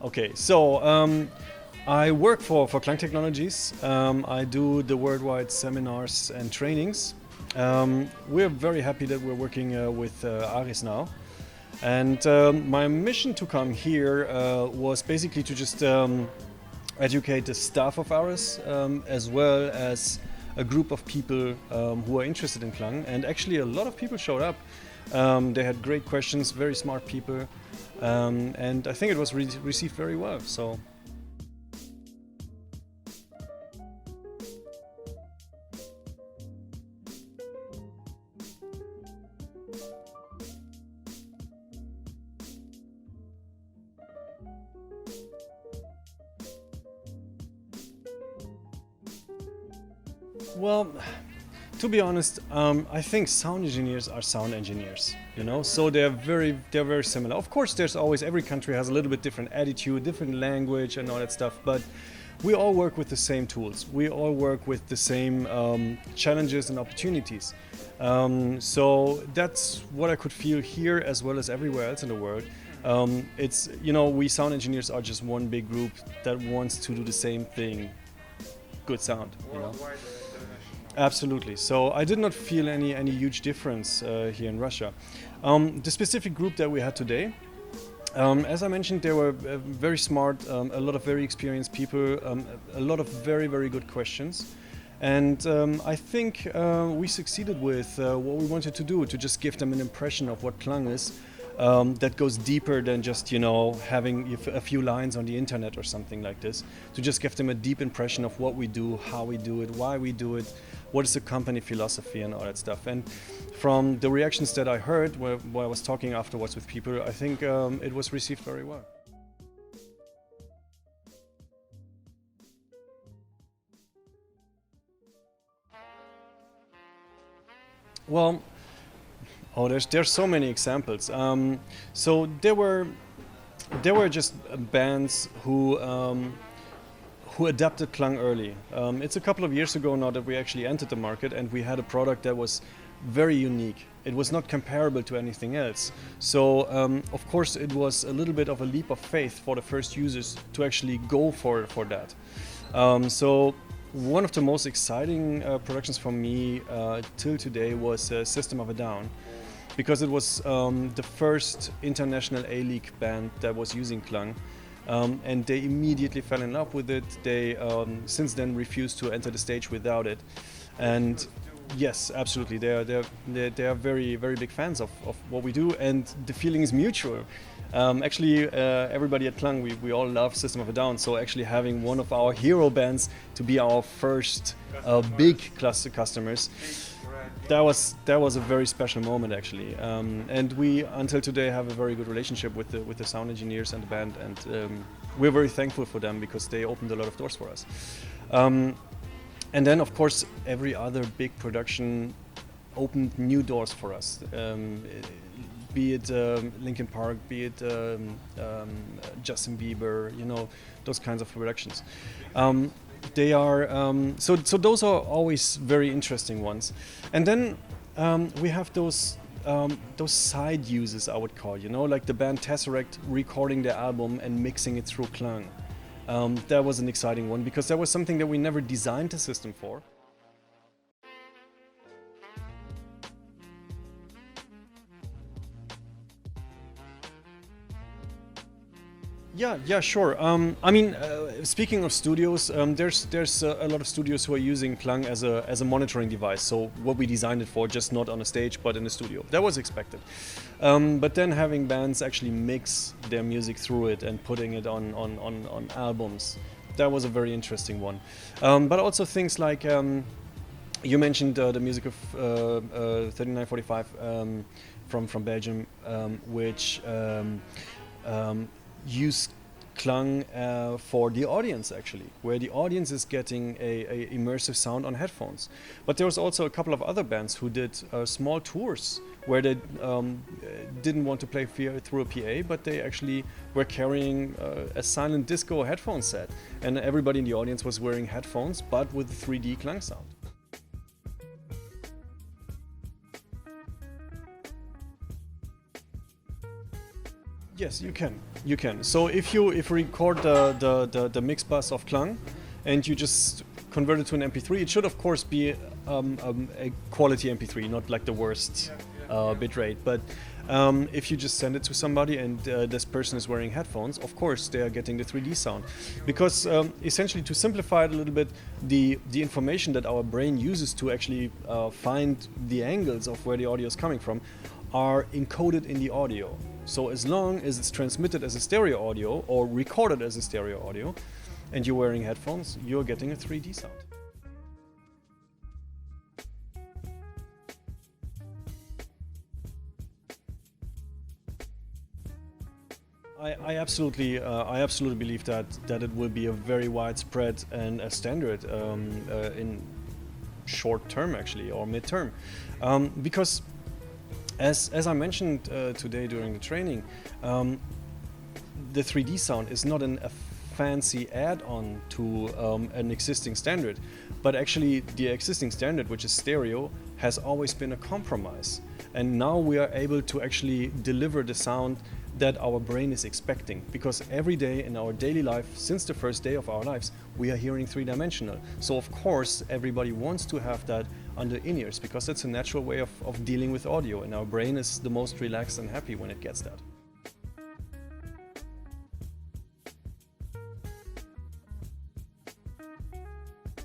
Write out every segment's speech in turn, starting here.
Okay, so I work for KLANG Technologies. I do the worldwide seminars and trainings. We're very happy that we're working with Aris now. And my mission to come here was basically to just educate the staff of Aris as well as a group of people who are interested in KLANG. And actually a lot of people showed up. They had great questions, very smart people. And I think it was received very well. So. Well, to be honest, I think sound engineers are sound engineers, you know, so they're very similar. Of course, there's always, every country has a little bit different attitude, different language and all that stuff, but we all work with the same tools. We all work with the same challenges and opportunities. So that's what I could feel here as well as everywhere else in the world. It's, you know, we sound engineers are just one big group that wants to do the same thing, good sound, you know. Absolutely. So I did not feel any huge difference here in Russia. The specific group that we had today, as I mentioned, they were very smart, a lot of very experienced people, a lot of very good questions. And I think we succeeded with what we wanted to do, to just give them an impression of what KLANG is. That goes deeper than just, you know, having a few lines on the internet or something like this, to just give them a deep impression of what we do, how we do it, why we do it, what is the company philosophy and all that stuff. And from the reactions that I heard where I was talking afterwards with people, I think it was received very well. Well, there's so many examples. So there were just bands who adapted KLANG early. It's a couple of years ago now that we actually entered the market, and we had a product that was very unique. It was not comparable to anything else. So of course it was a little bit of a leap of faith for the first users to actually go for that. So one of the most exciting productions for me till today was System of a Down, because it was the first international A-League band that was using KLANG. And they immediately fell in love with it. They since then refused to enter the stage without it. And yes, absolutely, they are very big fans of what we do, and the feeling is mutual. Actually, everybody at KLANG, we all love System of a Down, so actually having one of our hero bands to be our first big customers, that was a very special moment actually. And we until today have a very good relationship with the sound engineers and the band, and we're very thankful for them because they opened a lot of doors for us. And then of course every other big production opened new doors for us. Be it Linkin Park, be it Justin Bieber, you know, those kinds of productions. They are so those are always very interesting ones. And then we have those side uses, I would call, you know, like the band Tesseract recording their album and mixing it through KLANG. That was an exciting one because that was something that we never designed the system for. Yeah, sure. I mean, speaking of studios, there's a lot of studios who are using KLANG as a monitoring device. So what we designed it for, just not on a stage, but in a studio. That was expected. But then having bands actually mix their music through it and putting it on albums, that was a very interesting one. But also things like you mentioned the music of 3945 from Belgium, which use KLANG for the audience actually, where the audience is getting a immersive sound on headphones. But there was also a couple of other bands who did small tours where they didn't want to play through a PA, but they actually were carrying a silent disco headphone set, and everybody in the audience was wearing headphones but with the 3D KLANG sound. Yes, you can. You can. So if you record the mix bus of KLANG, and you just convert it to an MP3, it should of course be a quality MP3, not like the worst bitrate. But if you just send it to somebody and this person is wearing headphones, of course they are getting the 3D sound. Because essentially, to simplify it a little bit, the information that our brain uses to actually find the angles of where the audio is coming from are encoded in the audio. So as long as it's transmitted as a stereo audio or recorded as a stereo audio, and you're wearing headphones, you're getting a 3D sound. I absolutely believe that it will be a very widespread and a standard in short term, actually, or mid term, because as I mentioned today during the training, the 3D sound is not a fancy add-on to an existing standard, but actually the existing standard, which is stereo, has always been a compromise, and now we are able to actually deliver the sound that our brain is expecting, because every day in our daily life, since the first day of our lives, we are hearing three-dimensional. So of course everybody wants to have that under in-ears, because that's a natural way of dealing with audio, and our brain is the most relaxed and happy when it gets that.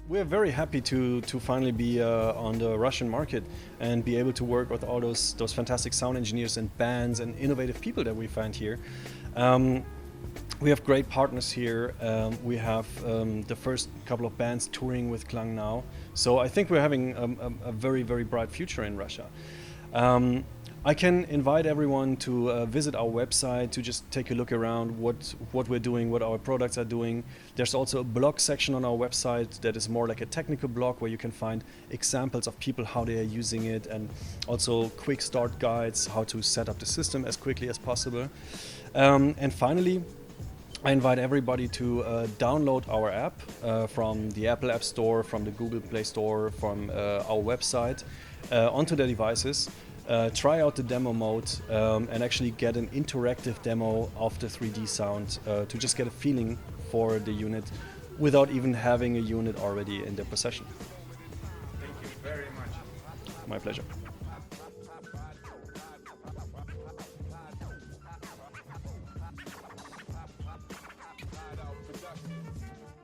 We're very happy to finally be on the Russian market and be able to work with all those fantastic sound engineers and bands and innovative people that we find here. We have great partners here. We have the first couple of bands touring with KLANG now. So I think we're having a very, very bright future in Russia. I can invite everyone to visit our website to just take a look around what we're doing, what our products are doing. There's also a blog section on our website that is more like a technical blog where you can find examples of people, how they are using it, and also quick start guides, how to set up the system as quickly as possible. And finally, I invite everybody to download our app from the Apple App Store, from the Google Play Store, from our website onto their devices. Try out the demo mode and actually get an interactive demo of the 3D sound to just get a feeling for the unit without even having a unit already in their possession. Thank you very much. My pleasure.